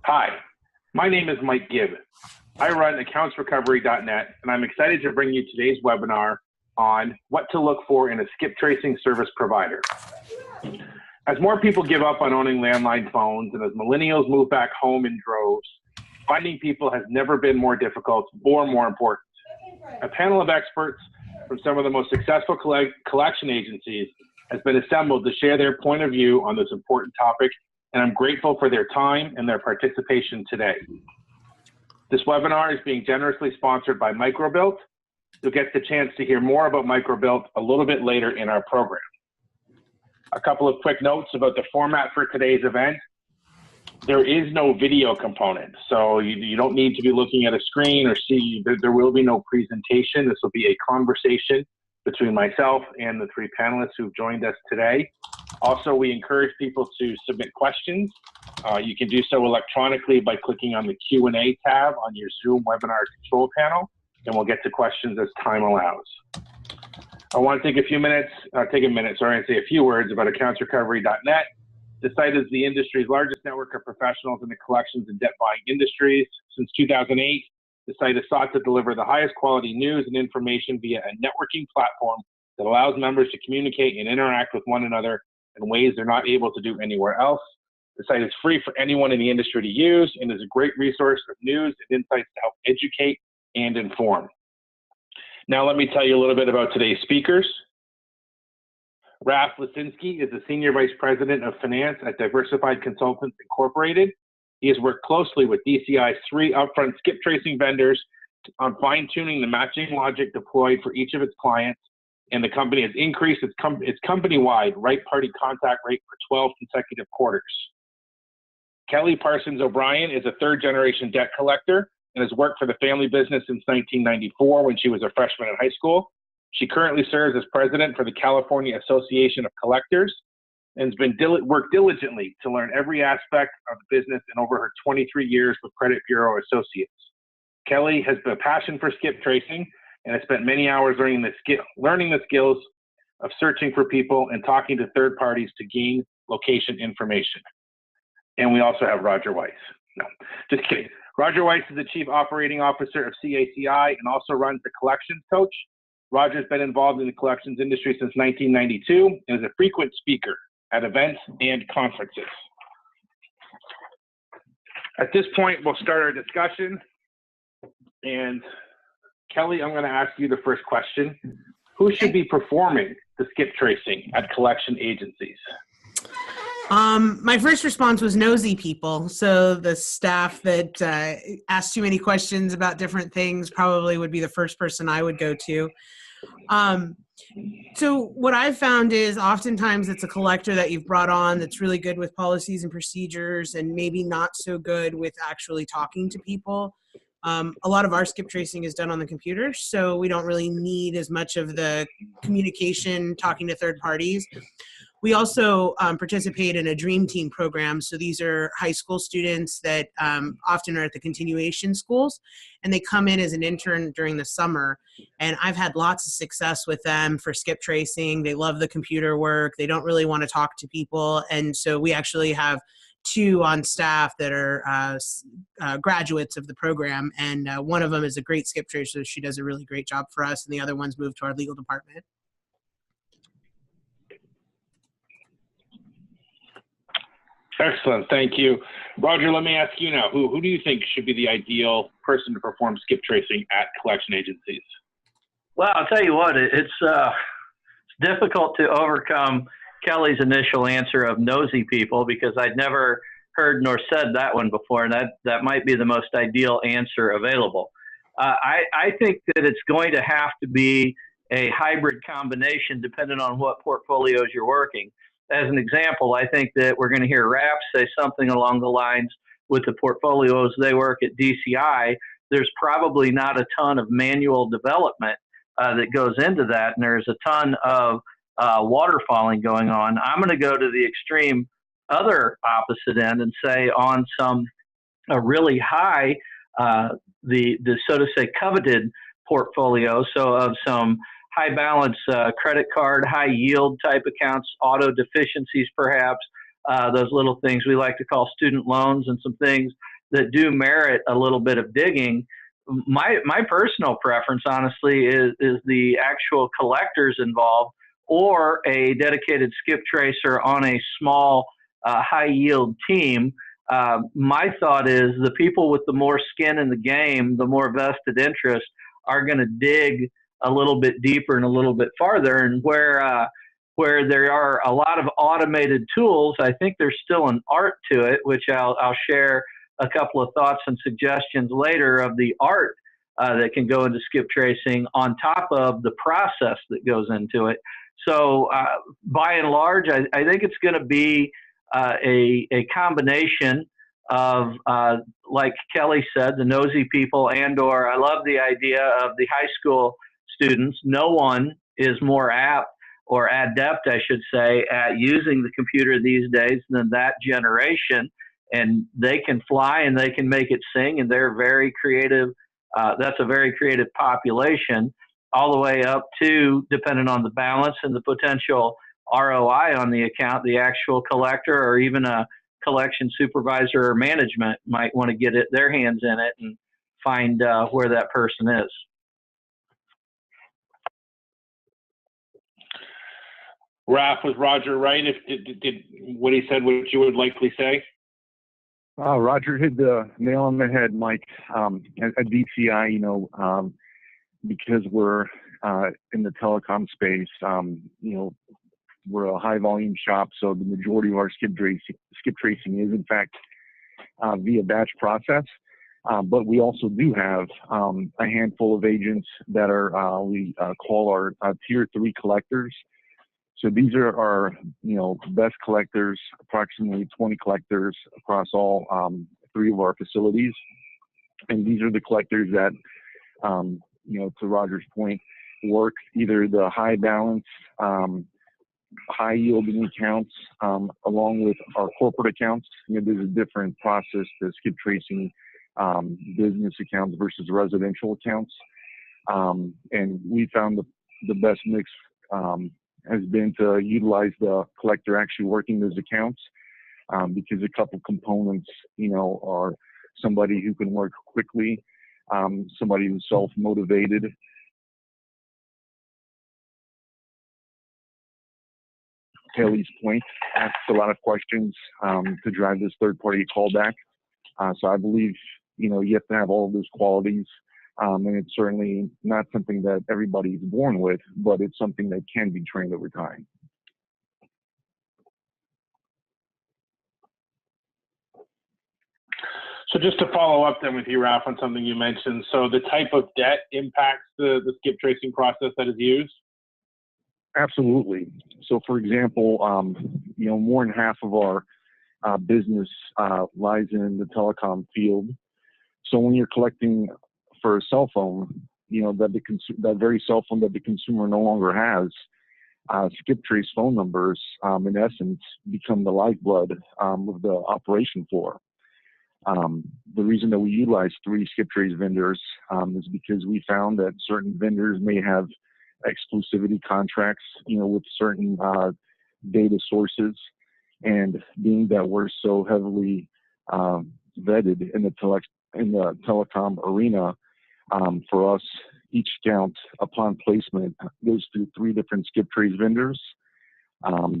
Hi, my name is Mike Gibb. I run accountsrecovery.net, and I'm excited to bring you today's webinar on what to look for in a skip tracing service provider. As more people give up on owning landline phones and as millennials move back home in droves, finding people has never been more difficult or more important. A panel of experts from some of the most successful collection agencies has been assembled to share their point of view on this important topic, and I'm grateful for their time and their participation today. This webinar is being generously sponsored by Microbilt. You'll get the chance to hear more about Microbilt a little bit later in our program. A couple of quick notes about the format for today's event. There is no video component, so you don't need to be looking at a screen or see, there will be no presentation. This will be a conversation between myself and the three panelists who've joined us today. Also, we encourage people to submit questions. You can do so electronically by clicking on the Q&A tab on your Zoom webinar control panel, and we'll get to questions as time allows. I want to take a few words about accountsrecovery.net. The site is the industry's largest network of professionals in the collections and debt buying industries. Since 2008, the site has sought to deliver the highest quality news and information via a networking platform that allows members to communicate and interact with one another in ways they're not able to do anywhere else. The site is free for anyone in the industry to use and is a great resource of news and insights to help educate and inform. Now let me tell you a little bit about today's speakers. Raf Lisinski is the Senior Vice President of Finance at Diversified Consultants Incorporated. He has worked closely with DCI's 3 upfront skip tracing vendors on fine-tuning the matching logic deployed for each of its clients, and the company has increased its company-wide right party contact rate for 12 consecutive quarters. Kelly Parsons-O'Brien is a 3rd-generation debt collector and has worked for the family business since 1994 when she was a freshman in high school. She currently serves as president for the California Association of Collectors and has worked diligently to learn every aspect of the business in over her 23 years with Credit Bureau Associates. Kelly has a passion for skip tracing and has spent many hours learning the skills of searching for people and talking to third parties to gain location information. And we also have Roger Weiss. No, just kidding. Roger Weiss is the Chief Operating Officer of CACi and also runs the Collections Coach. Roger's been involved in the collections industry since 1992 and is a frequent speaker at events and conferences. At this point, we'll start our discussion. And Kelly, I'm going to ask you the first question. Who should be performing the skip tracing at collection agencies? My first response was nosy people. So the staff that asked too many questions about different things probably would be the first person I would go to. So what I've found is oftentimes it's a collector that you've brought on that's really good with policies and procedures and maybe not so good with actually talking to people. A lot of our skip tracing is done on the computer, so we don't really need as much of the communication talking to third parties. We also participate in a Dream Team program. So these are high school students that often are at the continuation schools, and they come in as an intern during the summer. And I've had lots of success with them for skip tracing. They love the computer work. They don't really want to talk to people. And so we actually have 2 on staff that are graduates of the program. And one of them is a great skip tracer. She does a really great job for us. And the other one's moved to our legal department. Excellent, thank you. Roger, let me ask you now, who do you think should be the ideal person to perform skip tracing at collection agencies? Well, I'll tell you what, it's difficult to overcome Kelly's initial answer of nosy people because I'd never heard nor said that one before, and that might be the most ideal answer available. I think that it's going to have to be a hybrid combination depending on what portfolios you're working. As an example, I think that we're going to hear Raf say something along the lines with the portfolios they work at DCI. There's probably not a ton of manual development that goes into that, and there's a ton of waterfalling going on. I'm going to go to the extreme other opposite end and say on some really high, the so to say coveted portfolio, so of some high balance credit card, high yield type accounts, auto deficiencies perhaps, those little things we like to call student loans and some things that do merit a little bit of digging. My personal preference, honestly, is the actual collectors involved, or a dedicated skip tracer on a small high yield team. My thought is the people with the more skin in the game, the more vested interest, are going to dig a little bit deeper and a little bit farther. And where there are a lot of automated tools, I think there's still an art to it, which I'll share a couple of thoughts and suggestions later of the art that can go into skip tracing on top of the process that goes into it. So by and large, I think it's going to be a combination of, like Kelly said, the nosy people, or I love the idea of the high school students. No one is more apt or adept, I should say, at using the computer these days than that generation. And they can fly and they can make it sing, and they're very creative. That's a very creative population, all the way up to, depending on the balance and the potential ROI on the account, the actual collector or even a collection supervisor or management might want to get their hands in it and find where that person is. Raph, was Roger right? Did what he said what you would likely say? Roger hit the nail on the head, Mike. At DCI, because we're in the telecom space, we're a high volume shop, so the majority of our skip tracing is in fact via batch process. But we also do have a handful of agents that are we call our tier 3 collectors. So these are our best collectors, approximately 20 collectors across all 3 of our facilities, and these are the collectors that to Roger's point, work either the high balance, high yielding accounts, along with our corporate accounts. There's a different process to skip tracing business accounts versus residential accounts. And we found the best mix has been to utilize the collector actually working those accounts, because a couple components, are somebody who can work quickly, somebody who's self-motivated. Kelly's point, asks a lot of questions to drive this third-party callback. So I believe, you have to have all of those qualities. And it's certainly not something that everybody's born with, but it's something that can be trained over time. So just to follow up then with you, Ralph, on something you mentioned. So the type of debt impacts the skip tracing process that is used? Absolutely. So for example, more than half of our business lies in the telecom field. So when you're collecting for a cell phone, that very cell phone that the consumer no longer has, skip trace phone numbers, in essence, become the lifeblood of the operation floor. The reason that we utilize 3 skip trace vendors is because we found that certain vendors may have exclusivity contracts, with certain data sources, and being that we're so heavily vetted in the telecom arena, for us, each account upon placement goes through 3 different skip trace vendors,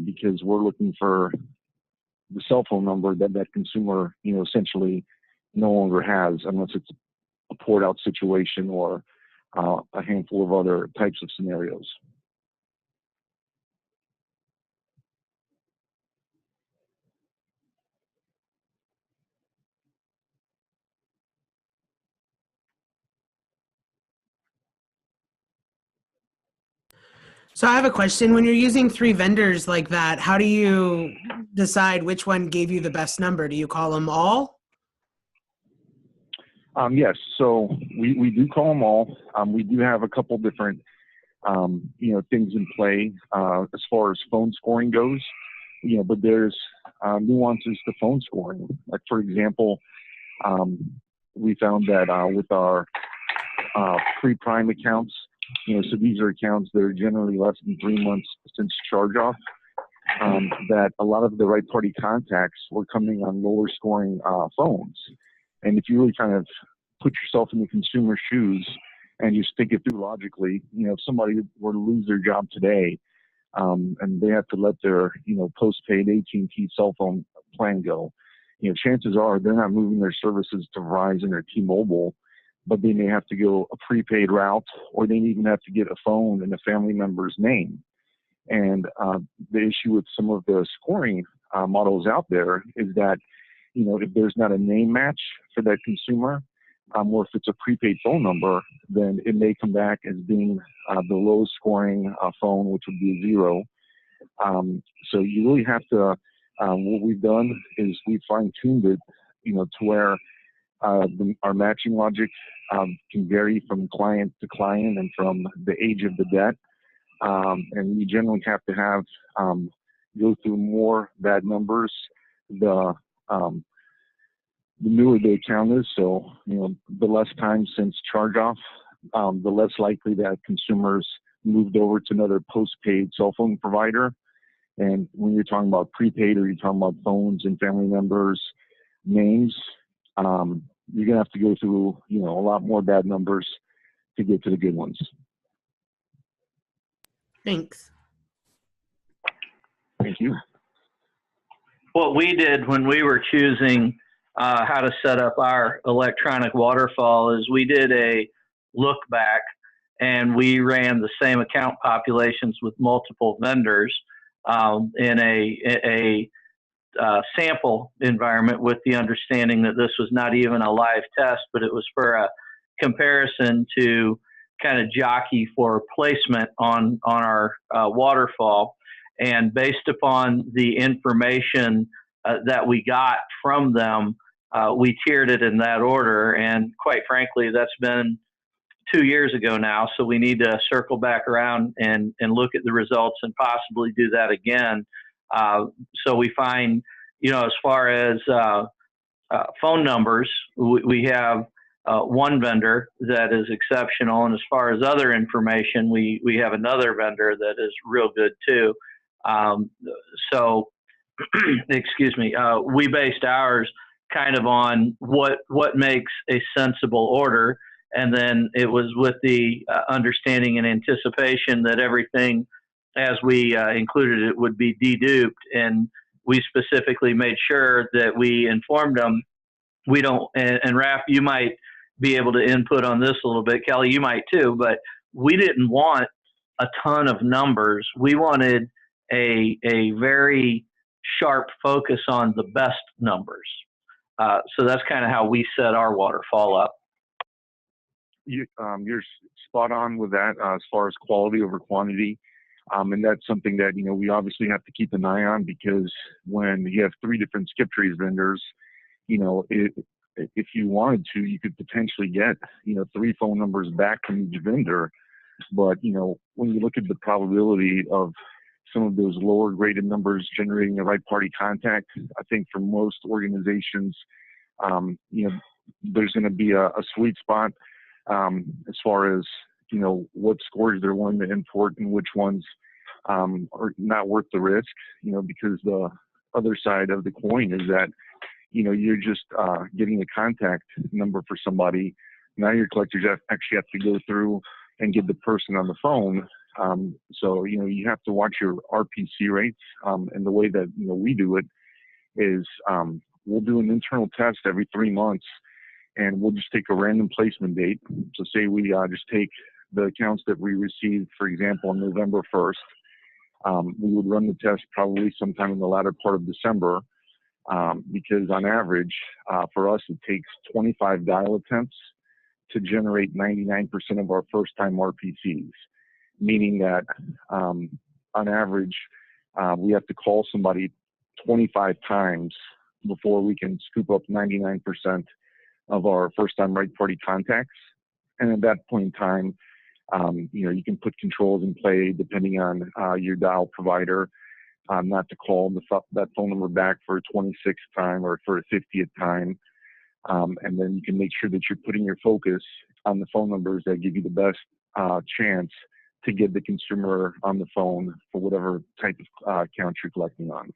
because we're looking for the cell phone number that consumer, essentially no longer has, unless it's a port out situation or a handful of other types of scenarios. So I have a question. When you're using 3 vendors like that, how do you decide which one gave you the best number? Do you call them all? Yes. So we do call them all. We do have a couple different, things in play as far as phone scoring goes. But there's nuances to phone scoring. Like for example, we found that with our pre-prime accounts, so these are accounts that are generally less than 3 months since charge-off, that a lot of the right party contacts were coming on lower scoring phones. And if you really kind of put yourself in the consumer's shoes and you think it through logically, if somebody were to lose their job today, and they have to let their, postpaid AT&T cell phone plan go, chances are they're not moving their services to Verizon or T-Mobile, but they may have to go a prepaid route, or they may even have to get a phone in a family member's name. And the issue with some of the scoring models out there is that, if there's not a name match for that consumer, or if it's a prepaid phone number, then it may come back as being the lowest scoring phone, which would be a 0. So you really have to, what we've done is we've fine-tuned it, to where our matching logic can vary from client to client and from the age of the debt. And you generally have to have go through more bad numbers the newer the account is. So, the less time since charge-off, the less likely that consumers moved over to another postpaid cell phone provider. And when you're talking about prepaid, or you're talking about phones and family members' names, you're going to have to go through, a lot more bad numbers to get to the good ones. Thanks. Thank you. What we did when we were choosing how to set up our electronic waterfall is we did a look back, and we ran the same account populations with multiple vendors in a sample environment, with the understanding that this was not even a live test, but it was for a comparison to kind of jockey for placement on our waterfall. And based upon the information that we got from them, we tiered it in that order. And quite frankly, that's been 2 years ago now. So we need to circle back around and look at the results and possibly do that again. So we find, as far as phone numbers, we have one vendor that is exceptional. And as far as other information, we have another vendor that is real good too. So, excuse me, we based ours kind of on what makes a sensible order. And then it was with the understanding and anticipation that everything as we included it would be deduped. And we specifically made sure that we informed them. We don't, and Raph, you might be able to input on this a little bit. Kelly, you might too, but we didn't want a ton of numbers. We wanted a very sharp focus on the best numbers. So that's kind of how we set our waterfall up. You're spot on with that as far as quality over quantity. And that's something that, we obviously have to keep an eye on, because when you have 3 different Skiptrace vendors, if you wanted to, you could potentially get, 3 phone numbers back from each vendor. But, when you look at the probability of some of those lower graded numbers generating the right party contact, I think for most organizations, there's going to be a sweet spot as far as, what scores they're willing to import and which ones are not worth the risk, because the other side of the coin is that, you're just getting a contact number for somebody. Now your collectors actually have to go through and get the person on the phone. So, you have to watch your RPC rates. And the way that, we do it is we'll do an internal test every 3 months, and we'll just take a random placement date. So say we just take the accounts that we received, for example, on November 1st. We would run the test probably sometime in the latter part of December, because on average, for us, it takes 25 dial attempts to generate 99% of our first-time RPCs, meaning that on average, we have to call somebody 25 times before we can scoop up 99% of our first-time right party contacts. And at that point in time, you can put controls in play depending on your dial provider, not to call that phone number back for a 26th time or for a 50th time. And then you can make sure that you're putting your focus on the phone numbers that give you the best chance to get the consumer on the phone for whatever type of account you're collecting on.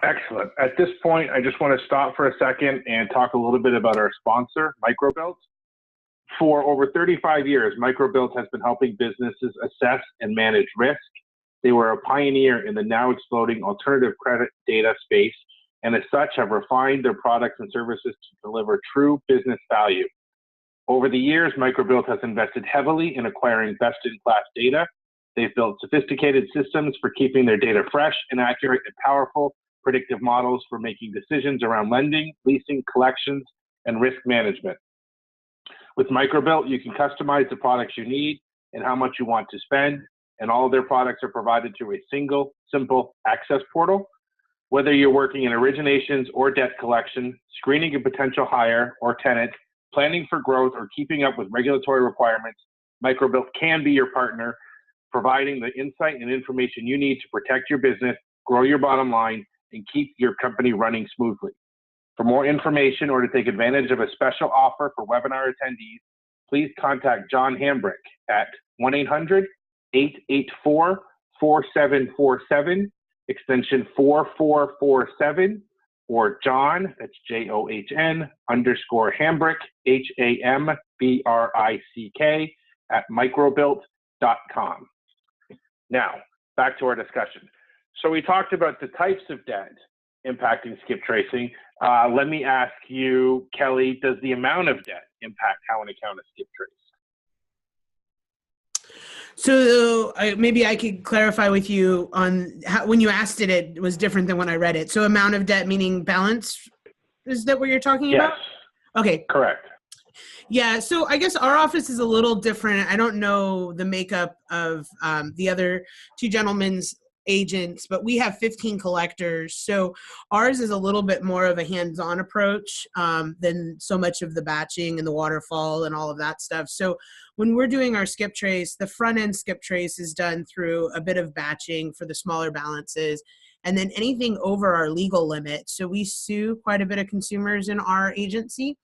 Excellent. At this point, I just want to stop for a second and talk a little bit about our sponsor, Microbilt. For over 35 years, Microbilt has been helping businesses assess and manage risk. They were a pioneer in the now exploding alternative credit data space, and as such have refined their products and services to deliver true business value. Over the years, Microbilt has invested heavily in acquiring best-in-class data. They've built sophisticated systems for keeping their data fresh and accurate, and powerful predictive models for making decisions around lending, leasing, collections, and risk management. With Microbilt, you can customize the products you need and how much you want to spend, and all of their products are provided through a single, simple access portal. Whether you're working in originations or debt collection, screening a potential hire or tenant, planning for growth, or keeping up with regulatory requirements, Microbilt can be your partner, providing the insight and information you need to protect your business, grow your bottom line, and keep your company running smoothly. For more information or to take advantage of a special offer for webinar attendees, please contact John Hambrick at 1-800-884-4747, extension 4447, or John, that's JOHN _Hambrick, HAMBRICK, at microbilt.com. Now, back to our discussion. So we talked about the types of debt impacting skip tracing. Let me ask you, Kelly, does the amount of debt impact how an account is skip traced? So maybe I could clarify with you on how, when you asked it, it was different than when I read it. So amount of debt meaning balance, is that what you're talking about? Okay. Correct. Yeah, so I guess our office is a little different. I don't know the makeup of the other two gentlemen's agents, but we have 15 collectors. So ours is a little bit more of a hands-on approach than so much of the batching and the waterfall and all of that stuff. So when we're doing our skip trace, the front end skip trace is done through a bit of batching for the smaller balances, and then anything over our legal limit. So we sue quite a bit of consumers in our agency.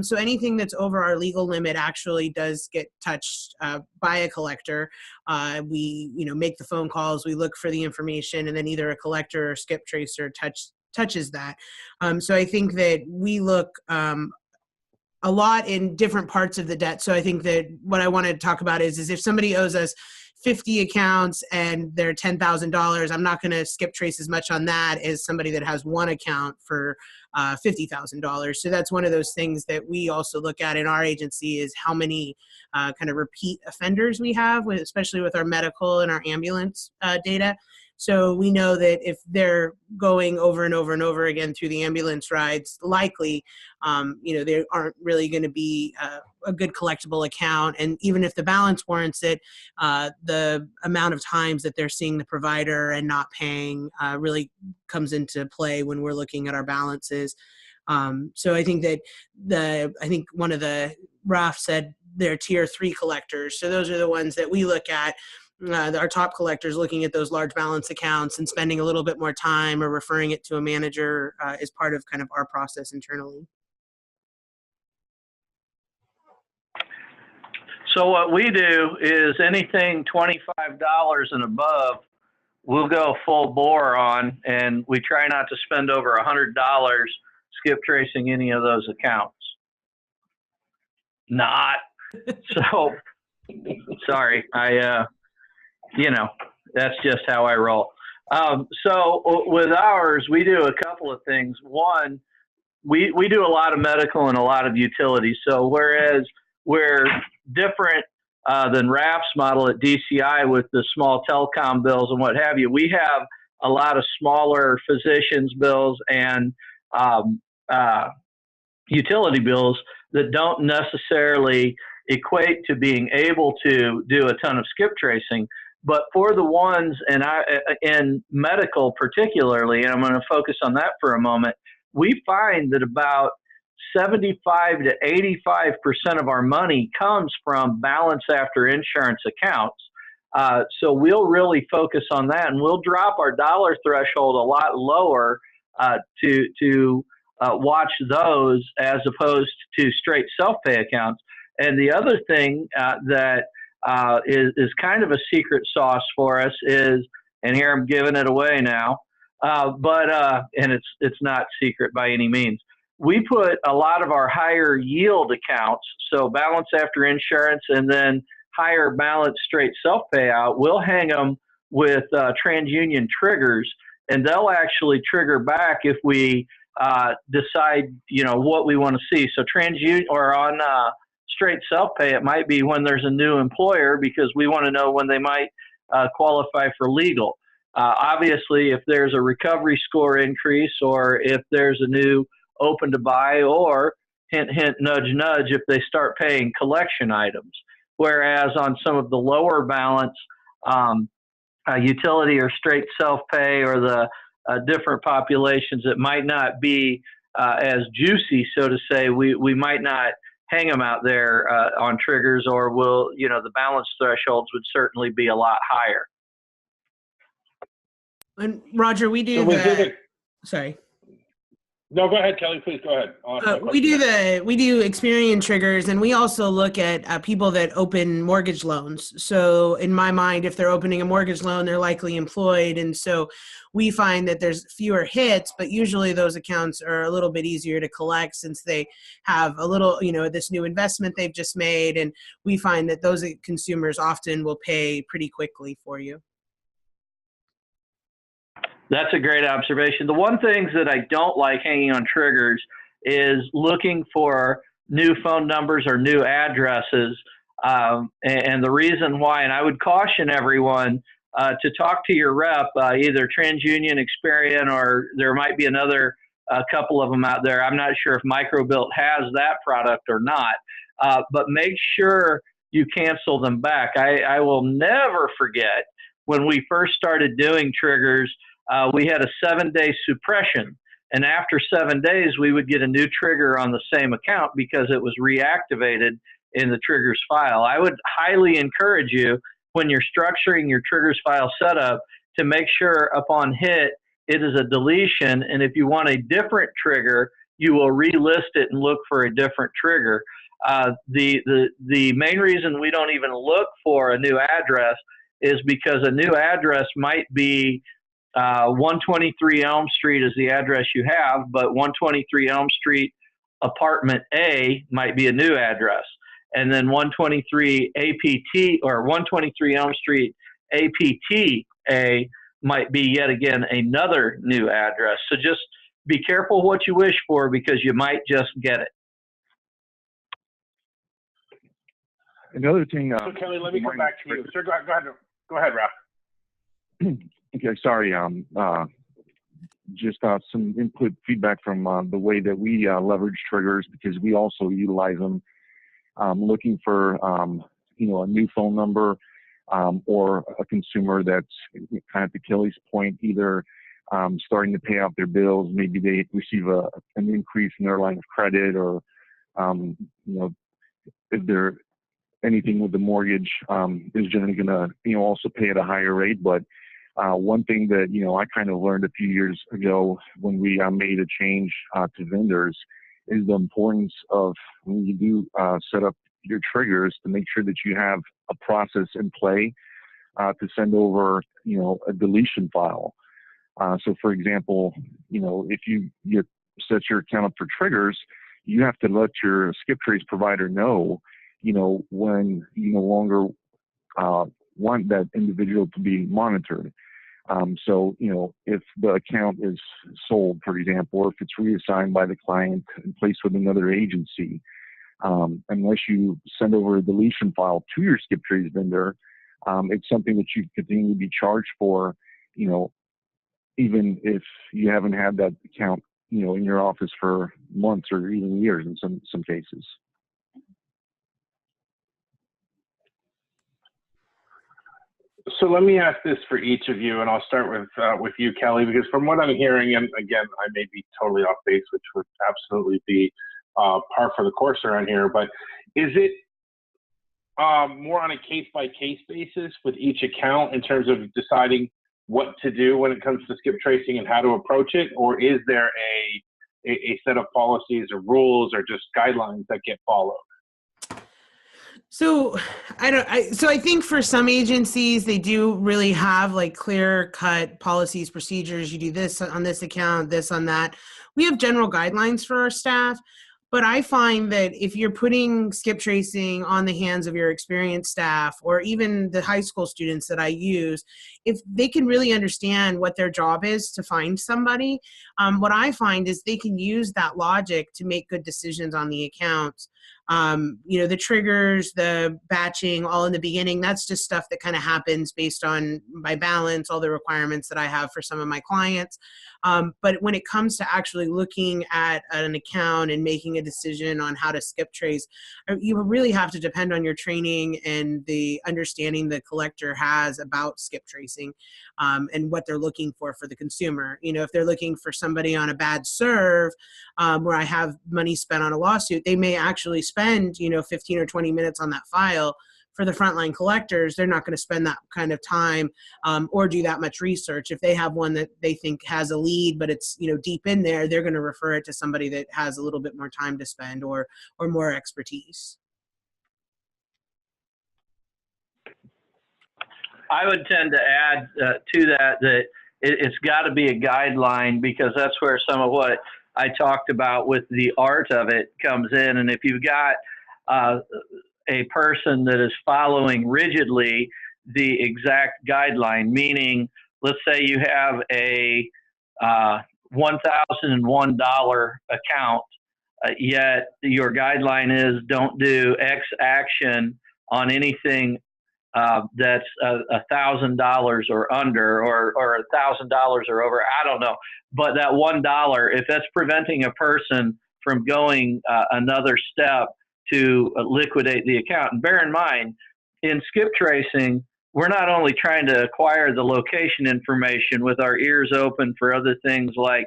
So anything that's over our legal limit actually does get touched by a collector. We make the phone calls, we look for the information, and then either a collector or skip tracer touches that. So I think that we look a lot in different parts of the debt. So I think that what I want to talk about is if somebody owes us 50 accounts and they're $10,000, I'm not going to skip trace as much on that as somebody that has one account for $50,000. So that's one of those things that we also look at in our agency, is how many kind of repeat offenders we have, especially with our medical and our ambulance data. So we know that if they're going over and over and over again through the ambulance rides, likely, they aren't really going to be a good collectible account. And even if the balance warrants it, the amount of times that they're seeing the provider and not paying really comes into play when we're looking at our balances. So I think that one of the RAF said they're tier 3 collectors. So those are the ones that we look at. Our top collectors looking at those large balance accounts and spending a little bit more time or referring it to a manager is part of kind of our process internally. So what we do is anything $25 and above, we'll go full bore on, and we try not to spend over $100 skip tracing any of those accounts. Not. So, sorry, that's just how I roll. So with ours, we do a couple of things. One, we do a lot of medical and a lot of utilities. So whereas we're different than RAF's model at DCI with the small telecom bills and what have you, we have a lot of smaller physicians bills and utility bills that don't necessarily equate to being able to do a ton of skip tracing. But for the ones in medical particularly, and I'm going to focus on that for a moment, we find that about 75 to 85% of our money comes from balance after insurance accounts. So we'll really focus on that, and we'll drop our dollar threshold a lot lower to watch those as opposed to straight self-pay accounts. And the other thing that is kind of a secret sauce for us is, and here I'm giving it away now, And it's not secret by any means. We put a lot of our higher yield accounts, so balance after insurance and then higher balance straight self payout, we'll hang them with TransUnion triggers, and they'll actually trigger back if we decide, what we want to see. So TransUnion, or on straight self pay, it might be when there's a new employer because we want to know when they might qualify for legal. Obviously, if there's a recovery score increase, or if there's a new open to buy, or hint, hint, nudge, nudge, if they start paying collection items. Whereas on some of the lower balance utility or straight self-pay, or the different populations, it might not be as juicy, so to say. We might not hang them out there on triggers, or the balance thresholds would certainly be a lot higher. And Roger, we do sorry. No, go ahead, Kelly. Please go ahead. We do Experian triggers, and we also look at people that open mortgage loans. So in my mind, if they're opening a mortgage loan, they're likely employed, and so we find that there's fewer hits, but usually those accounts are a little bit easier to collect since they have a little, this new investment they've just made, and we find that those consumers often will pay pretty quickly for you. That's a great observation. The one thing that I don't like hanging on triggers is looking for new phone numbers or new addresses. And the reason why, and I would caution everyone to talk to your rep, either TransUnion, Experian, or there might be another couple of them out there. I'm not sure if Microbilt has that product or not, but make sure you cancel them back. I will never forget when we first started doing triggers. We had a 7-day suppression, and after 7 days, we would get a new trigger on the same account because it was reactivated in the triggers file. I would highly encourage you, when you're structuring your triggers file setup, to make sure upon hit, it is a deletion, and if you want a different trigger, you will relist it and look for a different trigger. The main reason we don't even look for a new address is because a new address might be 123 Elm Street is the address you have, but 123 Elm Street apartment A might be a new address. And then 123 APT or 123 Elm Street APT A might be yet again another new address. So just be careful what you wish for, because you might just get it. Another thing. So Kelly, let me come back to you. Sir, go ahead, Ralph. Okay, sorry. Just some input feedback from the way that we leverage triggers, because we also utilize them looking for a new phone number or a consumer that's kind of, to Kelly's point, either starting to pay off their bills. Maybe they receive an increase in their line of credit, or if they're anything with the mortgage is generally going to also pay at a higher rate. But one thing that, I kind of learned a few years ago when we made a change to vendors is the importance of, when you do set up your triggers, to make sure that you have a process in play to send over, a deletion file. So for example, if you set your account up for triggers, you have to let your Skiptrace provider know, when you no longer want that individual to be monitored. So, if the account is sold, for example, or if it's reassigned by the client and placed with another agency, unless you send over a deletion file to your Skiptrace vendor, it's something that you continue to be charged for, even if you haven't had that account, in your office for months or even years in some cases. So let me ask this for each of you, and I'll start with you, Kelly, because from what I'm hearing, and again, I may be totally off base, which would absolutely be par for the course around here, but is it more on a case-by-case basis with each account in terms of deciding what to do when it comes to skip tracing and how to approach it, or is there a set of policies or rules or just guidelines that get followed? So I think for some agencies, they do really have like clear cut policies, procedures. You do this on this account, this on that. We have general guidelines for our staff, but I find that if you're putting skip tracing on the hands of your experienced staff, or even the high school students that I use, if they can really understand what their job is to find somebody, what I find is they can use that logic to make good decisions on the accounts. The triggers, the batching, all in the beginning, that's just stuff that kind of happens based on my balance, all the requirements that I have for some of my clients. But when it comes to actually looking at an account and making a decision on how to skip trace, you really have to depend on your training and the understanding the collector has about skip tracing, and what they're looking for the consumer. If they're looking for somebody on a bad serve, where I have money spent on a lawsuit, they may actually spend 15 or 20 minutes on that file. For the frontline collectors, they're not going to spend that kind of time or do that much research. If they have one that they think has a lead, but it's deep in there, they're going to refer it to somebody that has a little bit more time to spend or more expertise. I would tend to add to that it's got to be a guideline, because that's where some of what I talked about with the art of it comes in. And if you've got a person that is following rigidly the exact guideline, meaning, let's say you have a $1,001 account, yet your guideline is don't do X action on anything that's $1,000 or under, or $1,000 or over. I don't know, but that $1, if that's preventing a person from going another step to liquidate the account. And bear in mind, in skip tracing, we're not only trying to acquire the location information with our ears open for other things like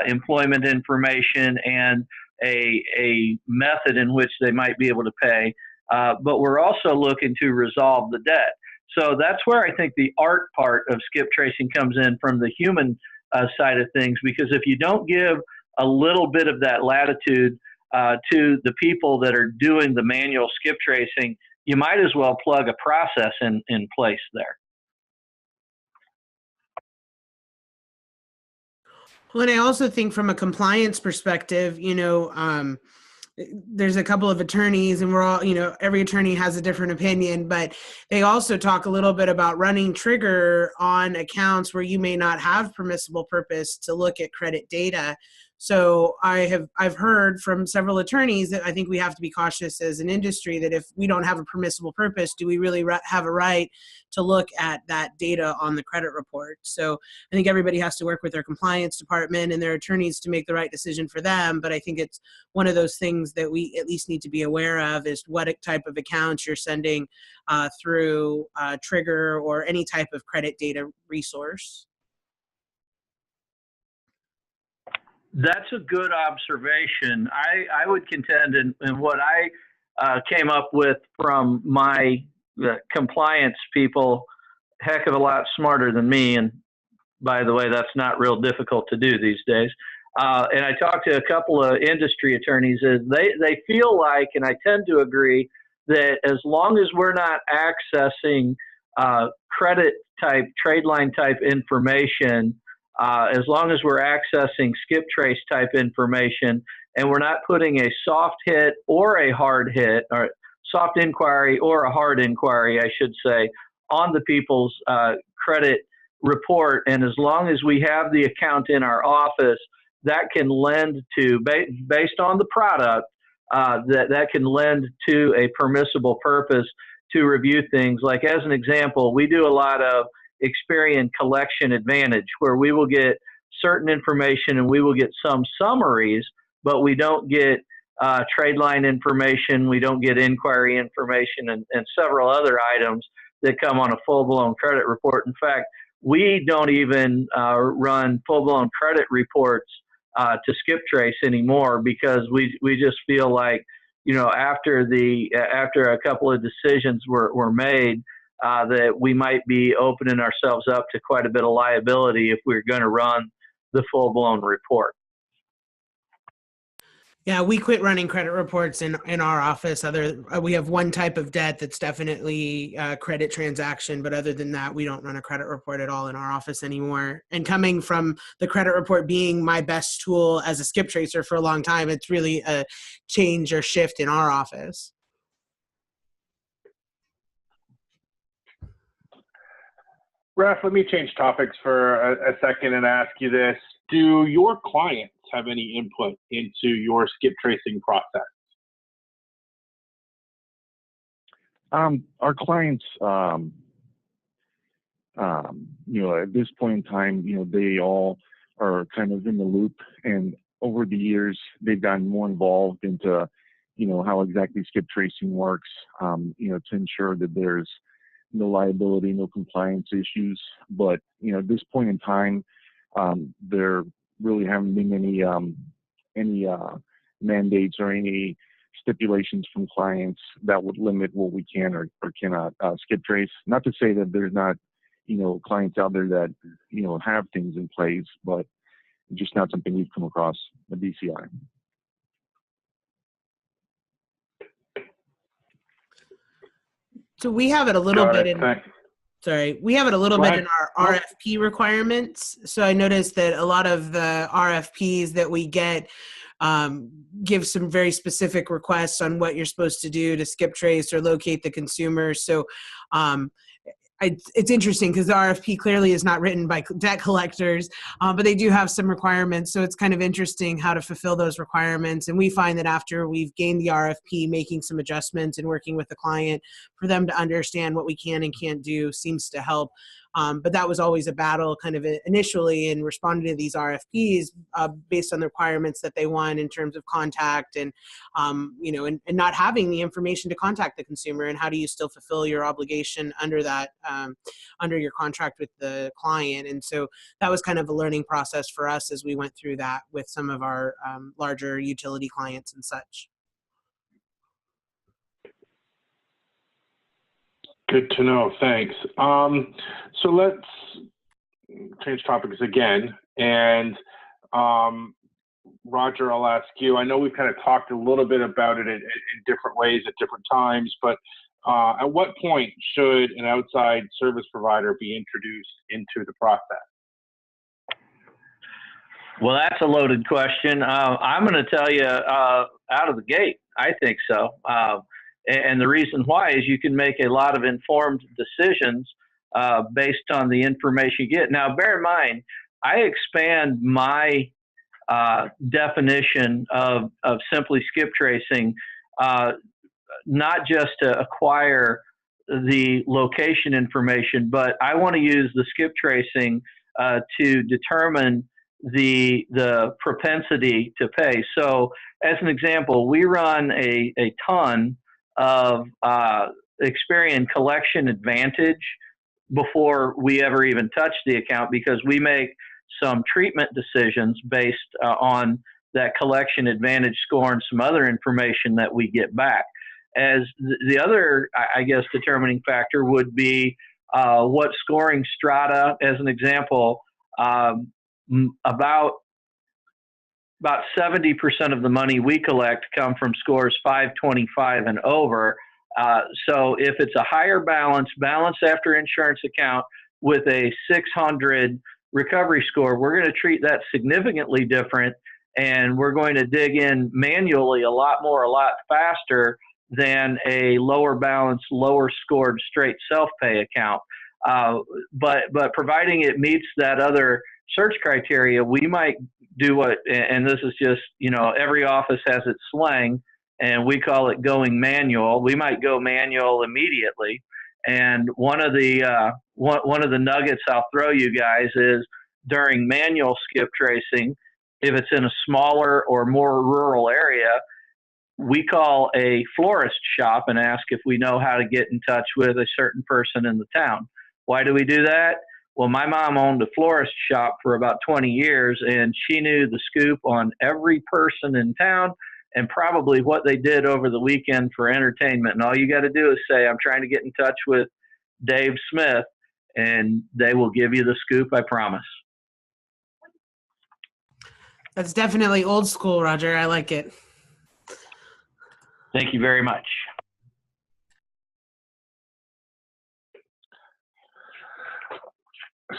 employment information and a method in which they might be able to pay, but we're also looking to resolve the debt. So that's where I think the art part of skip tracing comes in from the human side of things, because if you don't give a little bit of that latitude to the people that are doing the manual skip tracing, you might as well plug a process in place there. Well, and I also think from a compliance perspective, there's a couple of attorneys, and we're all, every attorney has a different opinion, but they also talk a little bit about running trigger on accounts where you may not have permissible purpose to look at credit data. So I've heard from several attorneys that I think we have to be cautious as an industry that if we don't have a permissible purpose, do we really have a right to look at that data on the credit report? So I think everybody has to work with their compliance department and their attorneys to make the right decision for them. But I think it's one of those things that we at least need to be aware of, is what type of accounts you're sending through Trigger or any type of credit data resource. That's a good observation. I would contend, and what I came up with from my compliance people, heck of a lot smarter than me. And by the way, that's not real difficult to do these days. And I talked to a couple of industry attorneys, and they feel like, and I tend to agree, that as long as we're not accessing credit type, trade line type information, as long as we're accessing skip trace type information, and we're not putting a soft hit or a hard hit, or soft inquiry or a hard inquiry, I should say, on the people's credit report, and as long as we have the account in our office, that can lend to, based on the product, that can lend to a permissible purpose to review things. Like, as an example, we do a lot of Experian Collection Advantage, where we will get certain information and we will get some summaries, but we don't get trade line information, we don't get inquiry information, and several other items that come on a full-blown credit report. In fact, we don't even run full-blown credit reports to skip trace anymore, because we just feel like, after a couple of decisions were made, that we might be opening ourselves up to quite a bit of liability if we're going to run the full-blown report. Yeah, we quit running credit reports in our office. We have one type of debt that's definitely a credit transaction, but other than that, we don't run a credit report at all in our office anymore. And coming from the credit report being my best tool as a skip tracer for a long time, it's really a change or shift in our office. Raf, let me change topics for a second and ask you this. Do your clients have any input into your skip tracing process? Our clients, at this point in time, they all are kind of in the loop, and over the years, they've gotten more involved into, how exactly skip tracing works, to ensure that there's no liability, no compliance issues. But, at this point in time, there really haven't been any mandates or any stipulations from clients that would limit what we can or cannot skip trace. Not to say that there's not, clients out there that, have things in place, but just not something we've come across at DCI. So we have it a little bit in, we have it a little bit in our RFP requirements. So I noticed that a lot of the RFPs that we get give some very specific requests on what you're supposed to do to skip trace or locate the consumer. So it's interesting because the RFP clearly is not written by debt collectors, but they do have some requirements. So it's kind of interesting how to fulfill those requirements. And we find that after we've gained the RFP, making some adjustments and working with the client for them to understand what we can and can't do seems to help. But that was always a battle kind of initially in responding to these RFPs based on the requirements that they want in terms of contact and, and not having the information to contact the consumer. And how do you still fulfill your obligation under that, under your contract with the client? And so that was kind of a learning process for us as we went through that with some of our larger utility clients and such. Good to know. Thanks. So let's change topics again. And Roger, I'll ask you. I know we've kind of talked a little bit about it in different ways at different times, but at what point should an outside service provider be introduced into the process? Well, that's a loaded question. I'm going to tell you out of the gate, I think so. And the reason why is you can make a lot of informed decisions based on the information you get. Now, bear in mind, I expand my definition of simply skip tracing, not just to acquire the location information, but I want to use the skip tracing to determine the propensity to pay. So, as an example, we run a ton of Experian Collection Advantage before we ever even touch the account, because we make some treatment decisions based on that Collection Advantage score and some other information that we get back. As the other, I guess, determining factor would be what scoring strata. As an example, about 70% of the money we collect come from scores 525 and over. So if it's a higher balance after insurance account with a 600 recovery score, we're going to treat that significantly different, and we're going to dig in manually a lot faster than a lower balance, lower scored straight self-pay account. But providing it meets that other search criteria, we might do what, and this is just, every office has its slang, and we call it going manual. We might go manual immediately. And one of the nuggets I'll throw you guys is during manual skip tracing, if it's in a smaller or more rural area, we call a florist shop and ask if we know how to get in touch with a certain person in the town. Why do we do that? Well, my mom owned a florist shop for about 20 years, and she knew the scoop on every person in town and probably what they did over the weekend for entertainment. And all you got to do is say, I'm trying to get in touch with Dave Smith, and they will give you the scoop, I promise. That's definitely old school, Roger. I like it. Thank you very much.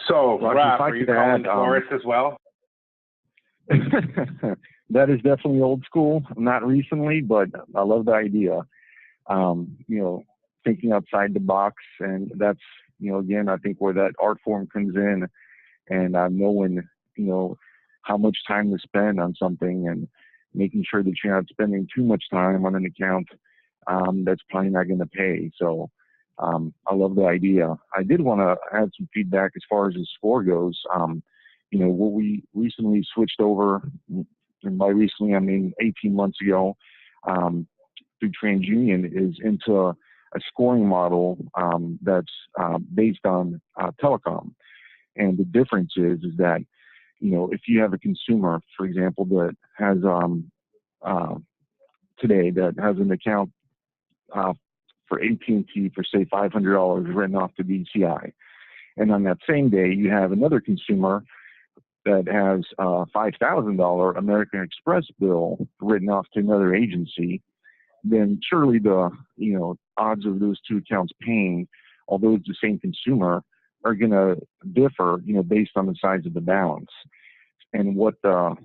So, Roger, Raph, if I are you could calling add, florists as well? That is definitely old school. Not recently, but I love the idea. Thinking outside the box, and that's, again, I think where that art form comes in, and knowing, how much time to spend on something, and making sure that you're not spending too much time on an account that's probably not going to pay. So I love the idea. I did want to add some feedback as far as the score goes. What we recently switched over, and by recently I mean 18 months ago, through TransUnion, is into a scoring model that's based on telecom. And the difference is that, if you have a consumer, for example, that has today that has an account for AT&T for say $500 written off to BCI, and on that same day you have another consumer that has a $5,000 American Express bill written off to another agency, then surely the odds of those two accounts paying, although it's the same consumer, are going to differ, based on the size of the balance. And what the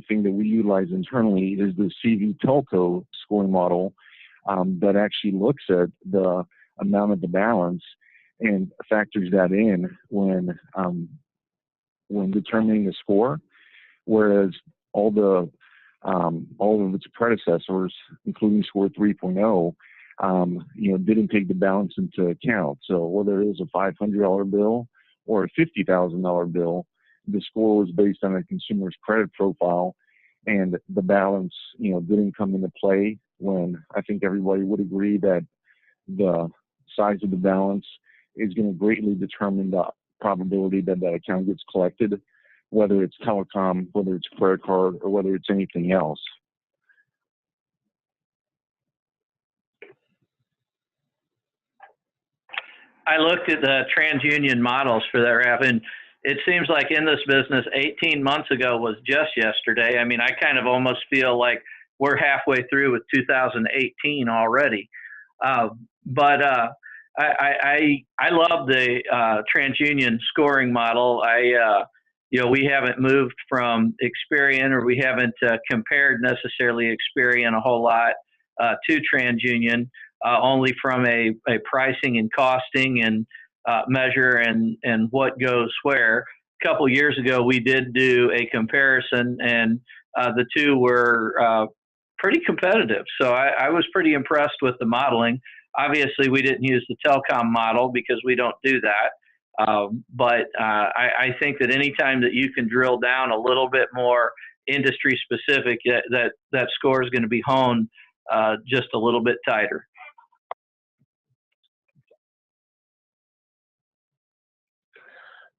thing that we utilize internally is the CV telco scoring model that actually looks at the amount of the balance and factors that in when determining the score, whereas all of its predecessors, including Score 3.0, didn't take the balance into account. So whether it was a $500 bill or a $50,000 bill, the score was based on a consumer's credit profile, and the balance, didn't come into play, when I think everybody would agree that the size of the balance is going to greatly determine the probability that that account gets collected, whether it's telecom, whether it's credit card, or whether it's anything else. I looked at the TransUnion models for that, Raph, and it seems like in this business, 18 months ago was just yesterday. I mean, I kind of almost feel like we're halfway through with 2018 already. I love the TransUnion scoring model. We haven't moved from Experian, or we haven't compared necessarily Experian a whole lot to TransUnion, only from a pricing and costing and measure and what goes where. A couple years ago, we did do a comparison, and the two were pretty competitive. So I was pretty impressed with the modeling. Obviously, we didn't use the telecom model because we don't do that. But I think that anytime that you can drill down a little bit more industry specific, that score is going to be honed just a little bit tighter.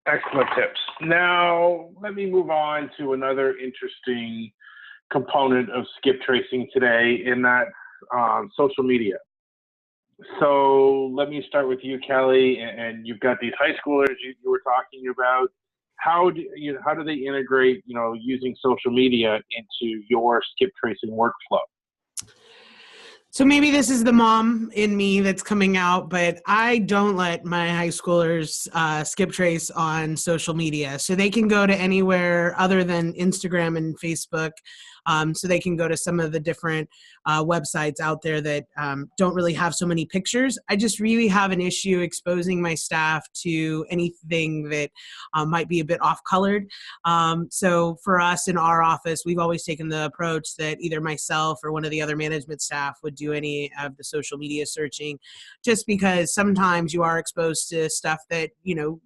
Excellent tips. Now, let me move on to another interesting component of skip tracing today, and that's social media. So let me start with you, Kelly, and you've got these high schoolers you were talking about. How do they integrate, using social media into your skip tracing workflow? So maybe this is the mom in me that's coming out, but I don't let my high schoolers skip trace on social media. So they can go to anywhere other than Instagram and Facebook. So they can go to some of the different websites out there that don't really have so many pictures. I just really have an issue exposing my staff to anything that might be a bit off-colored. So for us in our office, we've always taken the approach that either myself or one of the other management staff would do any of the social media searching, just because sometimes you are exposed to stuff that,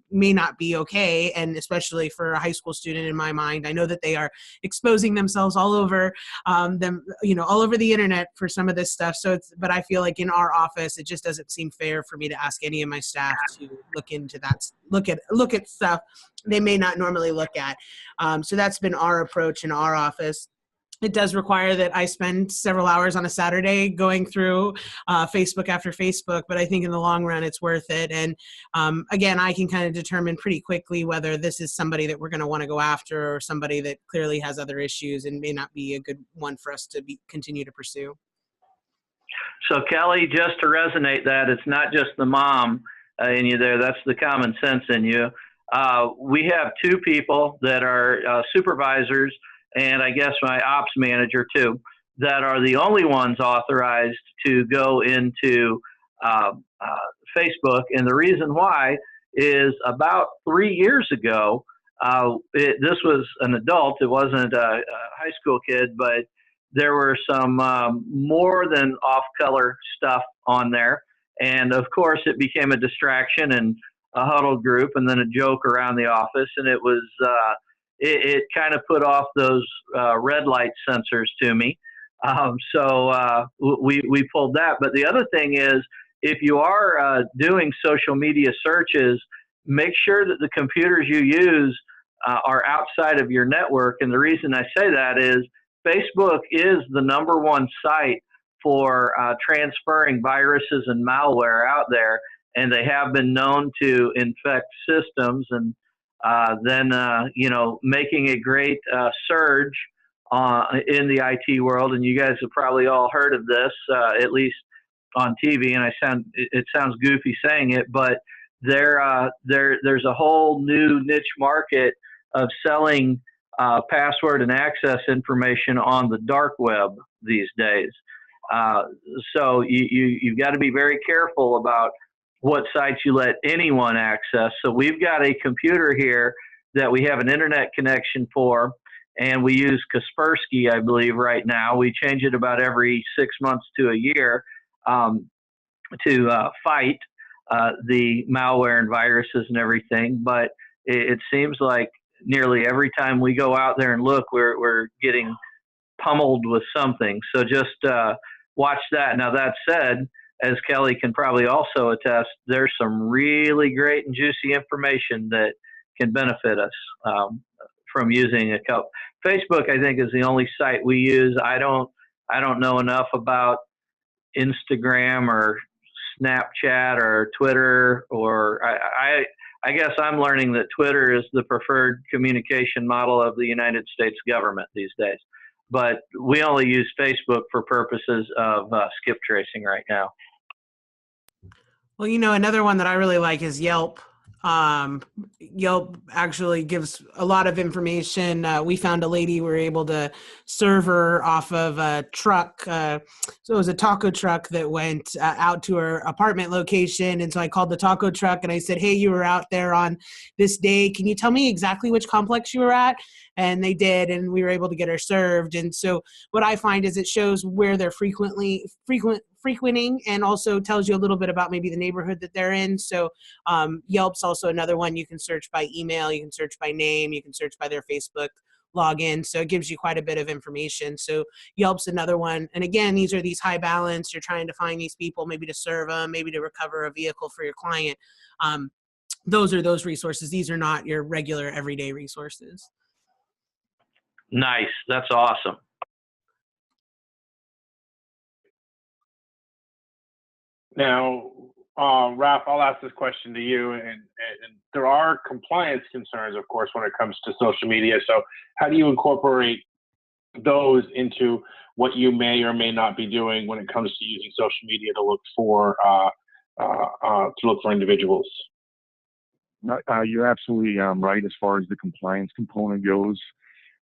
may not be okay. And especially for a high school student, in my mind, I know that they are exposing themselves all over all over the internet for some of this stuff. But I feel like in our office, it just doesn't seem fair for me to ask any of my staff to look into that, look at stuff they may not normally look at. So that's been our approach in our office. It does require that I spend several hours on a Saturday going through Facebook after Facebook, but I think in the long run it's worth it. And again, I can kind of determine pretty quickly whether this is somebody that we're going to want to go after, or somebody that clearly has other issues and may not be a good one for us to continue to pursue. So Kelly, just to resonate that, it's not just the mom in you there, that's the common sense in you. We have two people that are supervisors, and I guess my ops manager too, that are the only ones authorized to go into Facebook. And the reason why is about 3 years ago, this was an adult, it wasn't a high school kid, but there were some more than off-color stuff on there. And of course, it became a distraction and a huddled group and then a joke around the office. And it was, it kind of put off those red light sensors to me. So we pulled that. But the other thing is, if you are doing social media searches, make sure that the computers you use are outside of your network. And the reason I say that is Facebook is the #1 site for transferring viruses and malware out there, and they have been known to infect systems and then making a great surge in the IT world. And you guys have probably all heard of this, at least on TV. And it sounds goofy saying it, but there's a whole new niche market of selling password and access information on the dark web these days. So you've got to be very careful about what sites you let anyone access. So we've got a computer here that we have an internet connection for, and we use Kaspersky, I believe, right now. We change it about every 6 months to a year to fight the malware and viruses and everything. But it seems like nearly every time we go out there and look, we're getting pummeled with something. So just watch that. Now, that said, as Kelly can probably also attest, there's some really great and juicy information that can benefit us from using a couple. Facebook, I think, is the only site we use. I don't know enough about Instagram or Snapchat or Twitter, or I guess I'm learning that Twitter is the preferred communication model of the United States government these days. But we only use Facebook for purposes of skip tracing right now. Well, another one that I really like is Yelp. Yelp actually gives a lot of information. We found a lady, we were able to serve her off of a truck. So it was a taco truck that went out to her apartment location. And so I called the taco truck and I said, hey, you were out there on this day. Can you tell me exactly which complex you were at? And they did, and we were able to get her served. And so what I find is it shows where they're frequenting, and also tells you a little bit about maybe the neighborhood that they're in. So Yelp's also another one. You can search by email, you can search by name, you can search by their Facebook login. So it gives you quite a bit of information. So Yelp's another one. And again, these are these high balance. You're trying to find these people, maybe to serve them, maybe to recover a vehicle for your client. Those are those resources. These are not your regular everyday resources. Nice. That's awesome. Now, Ralph, I'll ask this question to you, and there are compliance concerns, of course, when it comes to social media. So how do you incorporate those into what you may or may not be doing when it comes to using social media to look for individuals? You're absolutely right as far as the compliance component goes,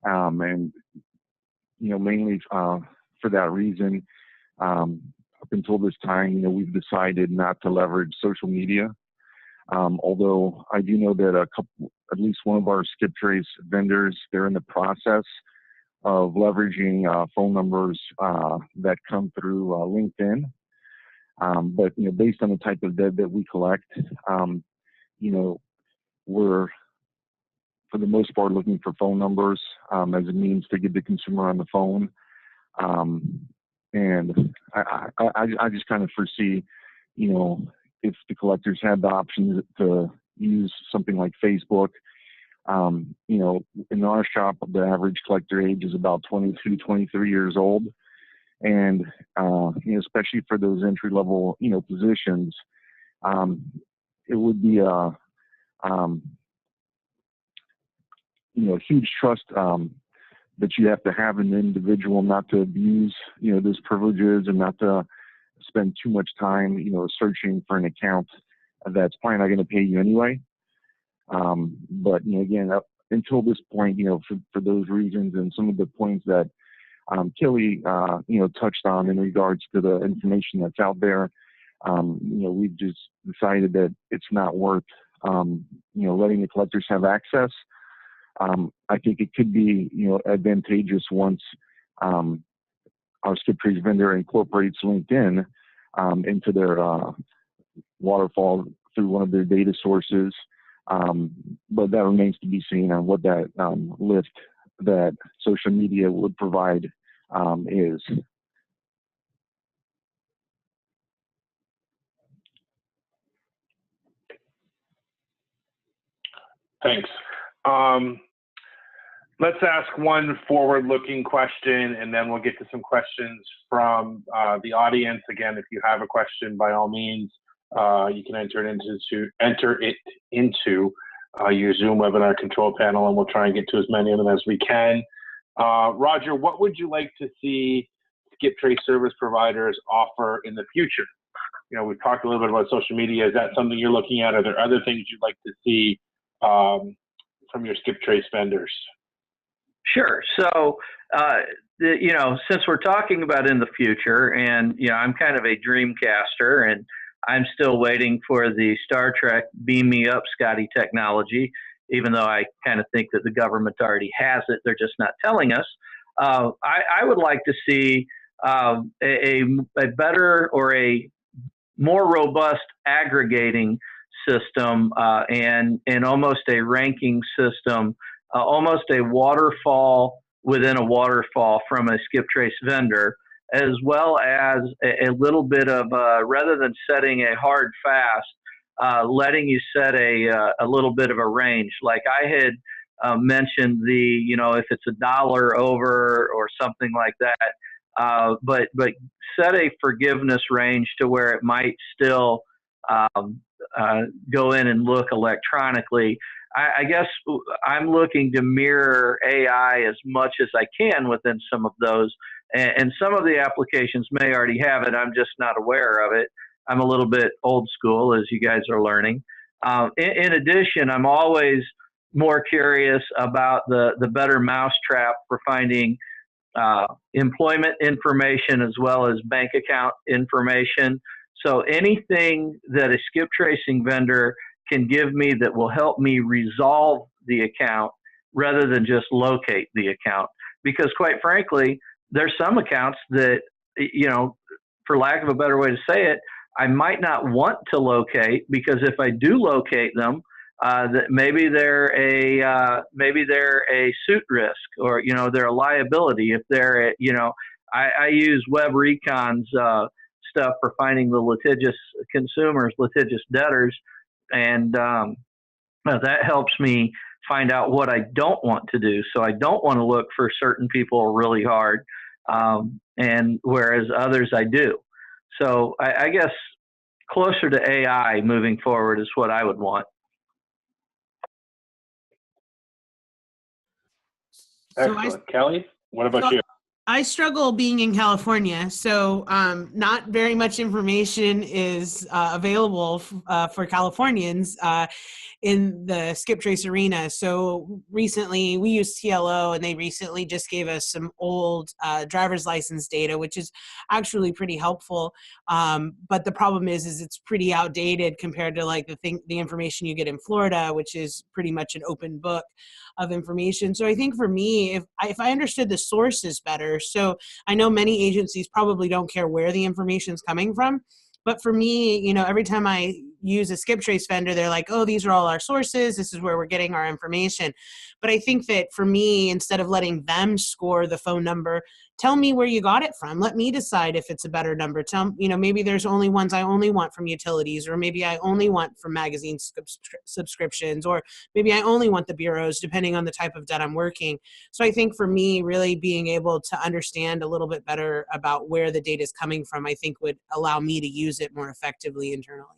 and mainly for that reason. Up until this time, we've decided not to leverage social media. Although I do know that at least one of our SkipTrace vendors, they're in the process of leveraging phone numbers that come through LinkedIn. But based on the type of debt that we collect, we're for the most part looking for phone numbers as a means to get the consumer on the phone. And I just kind of foresee, if the collectors had the option to use something like Facebook, in our shop, the average collector age is about 22, 23 years old. And, especially for those entry level, positions, it would be a huge trust, that you have to have an individual not to abuse, those privileges and not to, spend too much time, searching for an account that's probably not going to pay you anyway. But again, until this point, for those reasons and some of the points that Kelly, touched on in regards to the information that's out there, we've just decided that it's not worth, letting the collectors have access. I think it could be, advantageous once our Skiptrace vendor incorporates LinkedIn into their Waterfall through one of their data sources. But that remains to be seen on what that lift that social media would provide is. Thanks. Let's ask one forward-looking question, and then we'll get to some questions from the audience. Again, if you have a question, by all means, you can enter it into your Zoom webinar control panel, and we'll try and get to as many of them as we can. Roger, what would you like to see Skiptrace service providers offer in the future? We've talked a little bit about social media. Is that something you're looking at? Are there other things you'd like to see from your Skiptrace vendors? Sure. So, since we're talking about in the future, and, I'm kind of a dreamcaster, and I'm still waiting for the Star Trek beam me up, Scotty technology, even though I kind of think that the government already has it. They're just not telling us. I would like to see a better or a more robust aggregating system and almost a ranking system, almost a waterfall within a waterfall from a Skiptrace vendor, as well as a little bit of, rather than setting a hard fast, letting you set a little bit of a range. Like I had mentioned if it's $1 over or something like that, but set a forgiveness range to where it might still go in and look electronically. I guess I'm looking to mirror AI as much as I can within some of those. And some of the applications may already have it. I'm just not aware of it. I'm a little bit old school, as you guys are learning. In addition, I'm always more curious about the better mousetrap for finding employment information as well as bank account information. So anything that a skip tracing vendor can give me that will help me resolve the account rather than just locate the account. Because quite frankly, there's some accounts that, for lack of a better way to say it, I might not want to locate, because if I do locate them, that maybe they're a suit risk, or they're a liability. If they're I use Web Recon's stuff for finding the litigious consumers, litigious debtors, and that helps me find out what I don't want to do. So I don't want to look for certain people really hard, and whereas others I do. So I guess closer to AI moving forward is what I would want. Excellent. Kelly, what about you? I struggle being in California, so not very much information is available for Californians in the Skiptrace arena. So recently we used TLO, and they recently just gave us some old driver's license data, which is actually pretty helpful. But the problem is it's pretty outdated compared to like the information you get in Florida, which is pretty much an open book of information. So I think for me, if I understood the sources better, so I know many agencies probably don't care where the information is coming from, but for me, every time I use a Skiptrace vendor, they're like, oh, these are all our sources. This is where we're getting our information. But I think that for me, instead of letting them score the phone number, tell me where you got it from. Let me decide if it's a better number. Maybe there's only ones I only want from utilities, or maybe I only want from magazine subscriptions, or maybe I only want the bureaus, depending on the type of debt I'm working. So I think for me, really being able to understand a little bit better about where the data is coming from, I think would allow me to use it more effectively internally.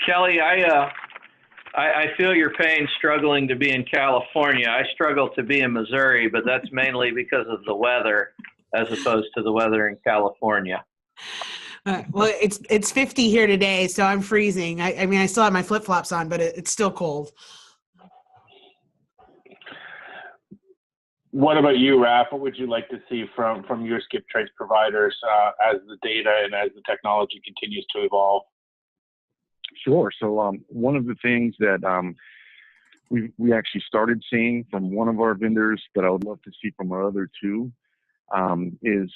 Kelly, I feel your pain struggling to be in California. I struggle to be in Missouri, but that's mainly because of the weather. as opposed to the weather in California. Well, it's 50 here today, so I'm freezing. I mean, I still have my flip-flops on, but it's still cold. What about you, Raph? What would you like to see from your skip trace providers as the data and as the technology continues to evolve? Sure. So one of the things that we actually started seeing from one of our vendors that I would love to see from our other two is,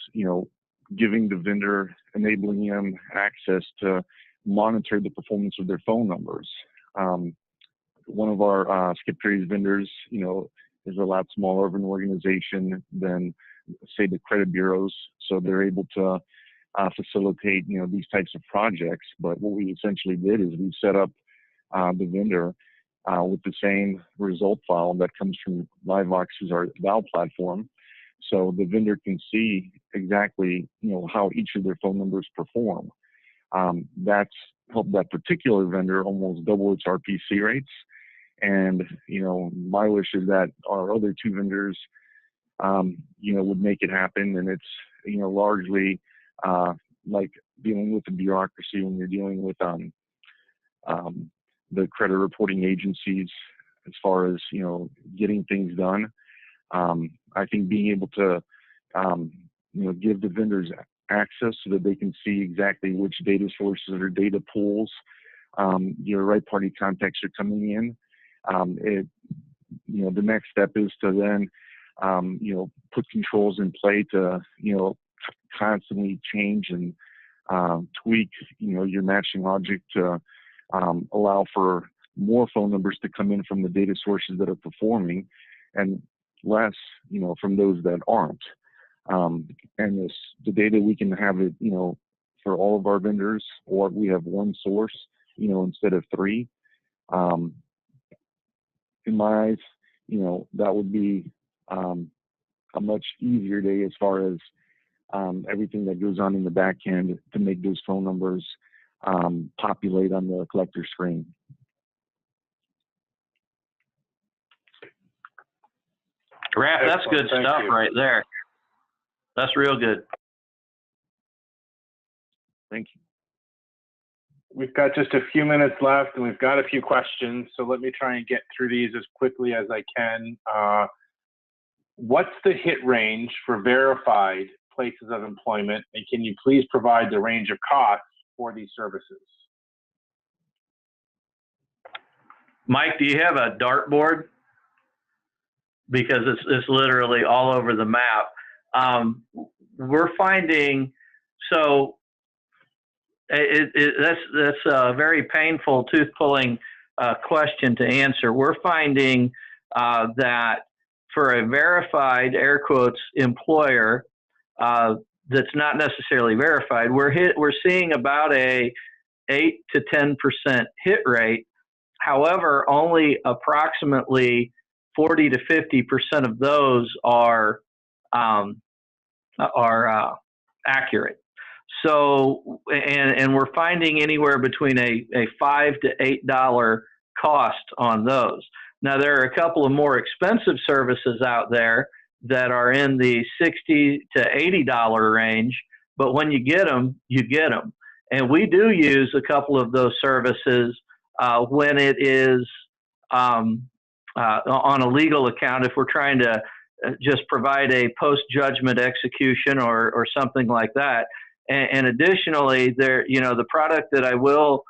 giving the vendor, enabling them access to monitor the performance of their phone numbers. One of our skip trace vendors, is a lot smaller of an organization than, say, the credit bureaus, so they're able to facilitate, these types of projects. But what we essentially did is we set up the vendor with the same result file that comes from LiveVox's our Val platform, so the vendor can see exactly, how each of their phone numbers perform. That's helped that particular vendor almost double its RPC rates. And, my wish is that our other two vendors, would make it happen. And it's, largely like dealing with the bureaucracy when you're dealing with the credit reporting agencies as far as, getting things done. I think being able to, give the vendors access so that they can see exactly which data sources or data pools your right party contacts are coming in. The next step is to then, put controls in play to, constantly change and tweak, your matching logic to allow for more phone numbers to come in from the data sources that are performing and less, from those that aren't. And the data, we can have it, for all of our vendors, or we have one source, instead of three. In my eyes, that would be a much easier day as far as everything that goes on in the back end to make those phone numbers populate on the collector screen. Raph, that's good stuff right there. That's real good. Thank you. We've got just a few minutes left, and we've got a few questions, so let me try and get through these as quickly as I can. What's the hit range for verified places of employment, and can you please provide the range of costs for these services? Mike, do you have a dartboard? Because it's literally all over the map. We're finding, so that's a very painful tooth-pulling question to answer. We're finding that for a verified, air quotes, employer that's not necessarily verified, we're seeing about a 8 to 10% hit rate. However, only approximately 40 to 50% of those are accurate. So, and we're finding anywhere between a $5 to $8 cost on those. Now, there are a couple of more expensive services out there that are in the $60 to $80 range, but when you get them, you get them. And we do use a couple of those services when it is on a legal account, if we're trying to just provide a post-judgment execution or something like that. And additionally, the product that I will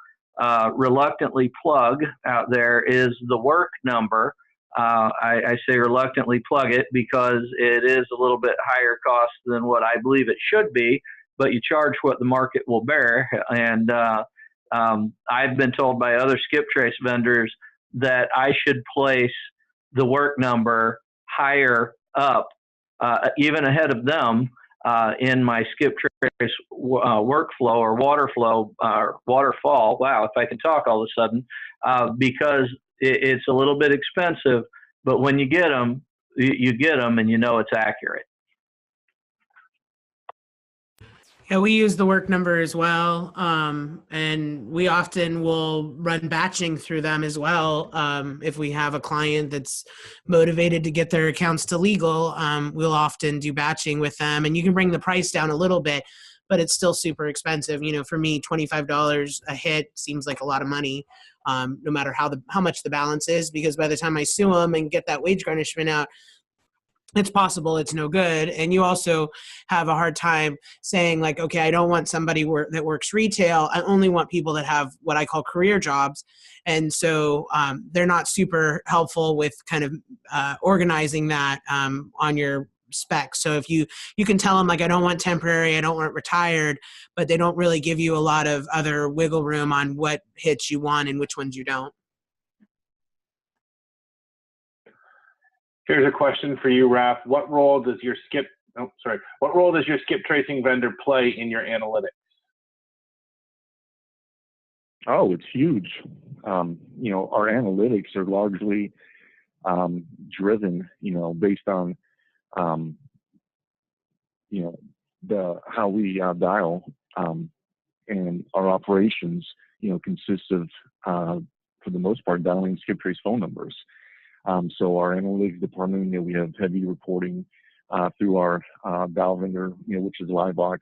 reluctantly plug out there is the work number. I say reluctantly plug it because it is a little bit higher cost than what I believe it should be, but you charge what the market will bear. And I've been told by other skip trace vendors that I should place the work number higher up, even ahead of them, in my skip trace workflow or waterfall. Wow, if I can talk all of a sudden, because it's a little bit expensive, but when you get them, you get them and you know it's accurate. Yeah, we use the work number as well. And we often will run batching through them as well. If we have a client that's motivated to get their accounts to legal, we'll often do batching with them. And you can bring the price down a little bit, but it's still super expensive. You know, for me, $25 a hit seems like a lot of money, no matter how much the balance is, because by the time I sue them and get that wage garnishment out, it's possible it's no good. And you also have a hard time saying like, okay, I don't want somebody that works retail. I only want people that have what I call career jobs. And so they're not super helpful with kind of organizing that on your spec. So if you can tell them like, I don't want temporary, I don't want retired, but they don't really give you a lot of other wiggle room on what hits you want and which ones you don't. Here's a question for you, Raph. What role does your skip tracing vendor play in your analytics? Oh, it's huge. You know, our analytics are largely driven, you know, based on, you know, how we dial, and our operations, you know, consist of, for the most part, dialing Skiptrace phone numbers. So our analytics department, you know, we have heavy reporting through our dial vendor, you know, which is Livebox.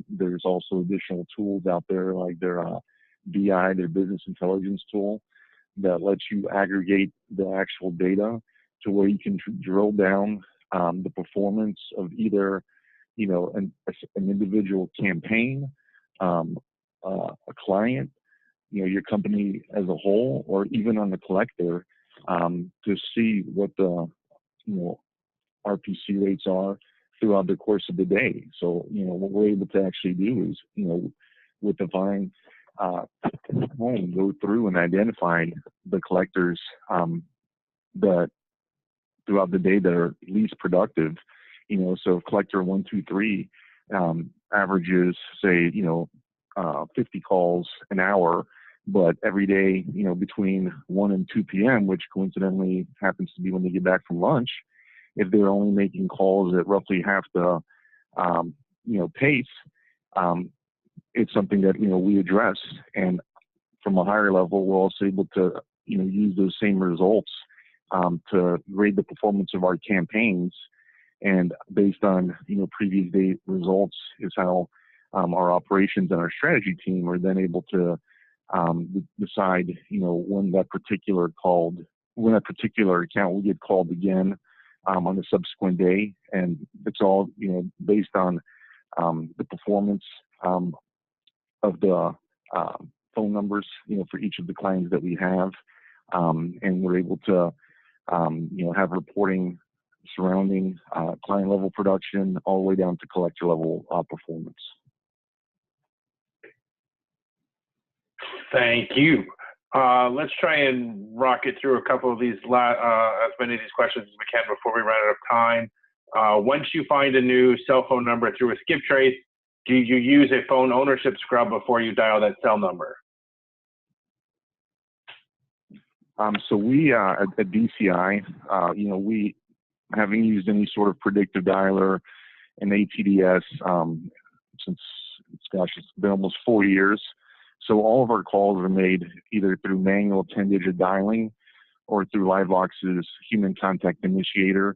There's also additional tools out there like their BI, their business intelligence tool, that lets you aggregate the actual data to where you can drill down the performance of either, you know, an individual campaign, a client, you know, your company as a whole, or even on the collector, to see what the, you know, RPC rates are throughout the course of the day. So, you know, what we're able to actually do is, you know, with the Vine home, go through and identify the collectors that throughout the day that are least productive. You know, so if collector 123 averages, say, you know, 50 calls an hour, but every day, you know, between 1 and 2 p.m., which coincidentally happens to be when they get back from lunch, if they're only making calls at roughly half the, you know, pace, it's something that, you know, we address. And from a higher level, we're also able to, you know, use those same results to grade the performance of our campaigns. And based on, you know, previous day results is how our operations and our strategy team are then able to decide, you know, when that particular account will get called again on the subsequent day. And it's all, you know, based on the performance of the phone numbers, you know, for each of the clients that we have. And we're able to, you know, have reporting surrounding client level production all the way down to collector level performance. Thank you. Let's try and rocket through a couple of these, as many of these questions as we can before we run out of time. Once you find a new cell phone number through a Skiptrace, do you use a phone ownership scrub before you dial that cell number? So we at DCI, you know, we haven't used any sort of predictive dialer and ATDS since, gosh, it's been almost 4 years. So all of our calls are made either through manual 10-digit dialing or through Livebox's human contact initiator,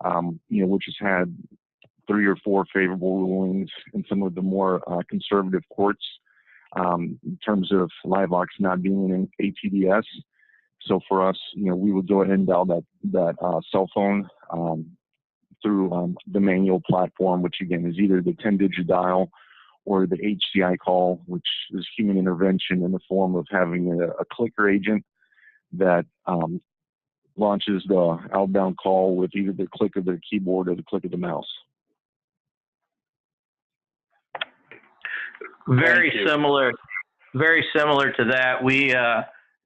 you know, which has had 3 or 4 favorable rulings in some of the more conservative courts in terms of Livebox not being an ATDS. So for us, you know, we would go ahead and dial that cell phone through the manual platform, which again is either the 10-digit dial or the HCI call, which is human intervention in the form of having a clicker agent that launches the outbound call with either the click of the keyboard or the click of the mouse. Very similar to that.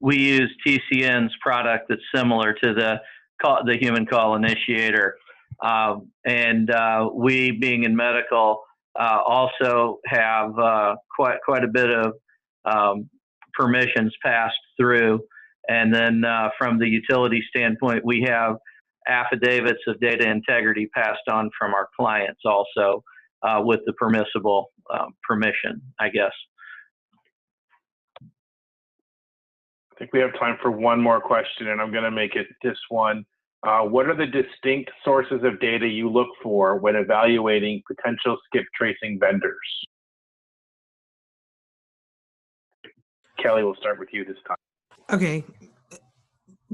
We use TCN's product that's similar to the human call initiator, and we, being in medical, also have quite a bit of permissions passed through. And then from the utility standpoint, we have affidavits of data integrity passed on from our clients also. with the permissible permission, I guess. I think we have time for one more question, and I'm going to make it this one. What are the distinct sources of data you look for when evaluating potential skip tracing vendors? Kelly, we'll start with you this time. Okay.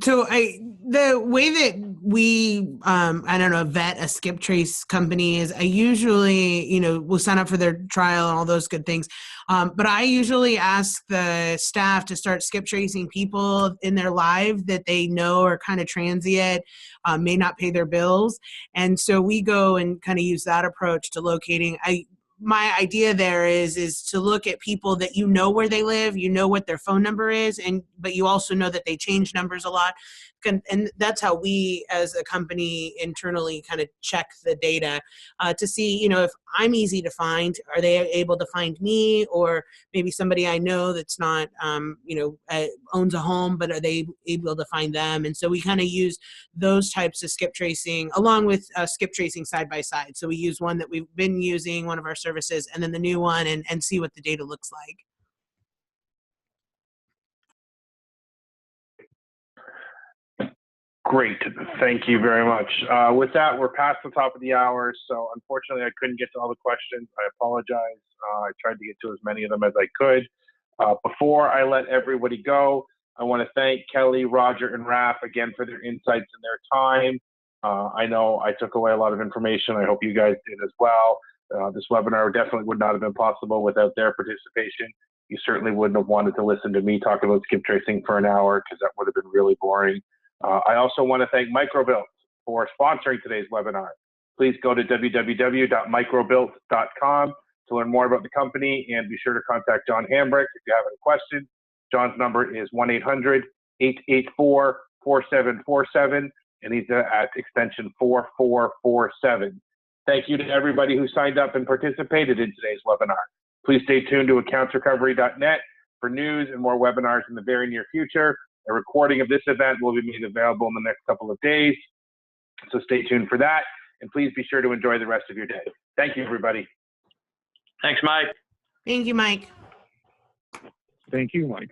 So the way that we, I don't know, vet a skip trace company is I usually, will sign up for their trial and all those good things. But I usually ask the staff to start skip tracing people in their live that they know are kind of transient, may not pay their bills. And so we go and kind of use that approach to locating. My idea there is to look at people that you know where they live, you know what their phone number is, but you also know that they change numbers a lot. And that's how we as a company internally kind of check the data to see, if I'm easy to find, are they able to find me, or maybe somebody I know that's not, owns a home, but are they able to find them? And so we kind of use those types of skip tracing along with skip tracing side by side. So we use one that we've been using, one of our services, and then the new one, and see what the data looks like. Great, thank you very much. With that, we're past the top of the hour, so unfortunately I couldn't get to all the questions. I apologize. I tried to get to as many of them as I could. Before I let everybody go, I want to thank Kelly, Roger, and Raph again for their insights and their time. I know I took away a lot of information. I hope you guys did as well. This webinar definitely would not have been possible without their participation. You certainly wouldn't have wanted to listen to me talk about skip tracing for an hour, because that would have been really boring. I also want to thank Microbilt for sponsoring today's webinar. Please go to www.microbilt.com to learn more about the company, and be sure to contact John Hambrick if you have any questions. John's number is 1-800-884-4747, and he's at extension 4447. Thank you to everybody who signed up and participated in today's webinar. Please stay tuned to accountsrecovery.net for news and more webinars in the very near future. A recording of this event will be made available in the next couple of days, so stay tuned for that, and please be sure to enjoy the rest of your day. Thank you, everybody. Thanks, Mike. Thank you, Mike. Thank you, Mike.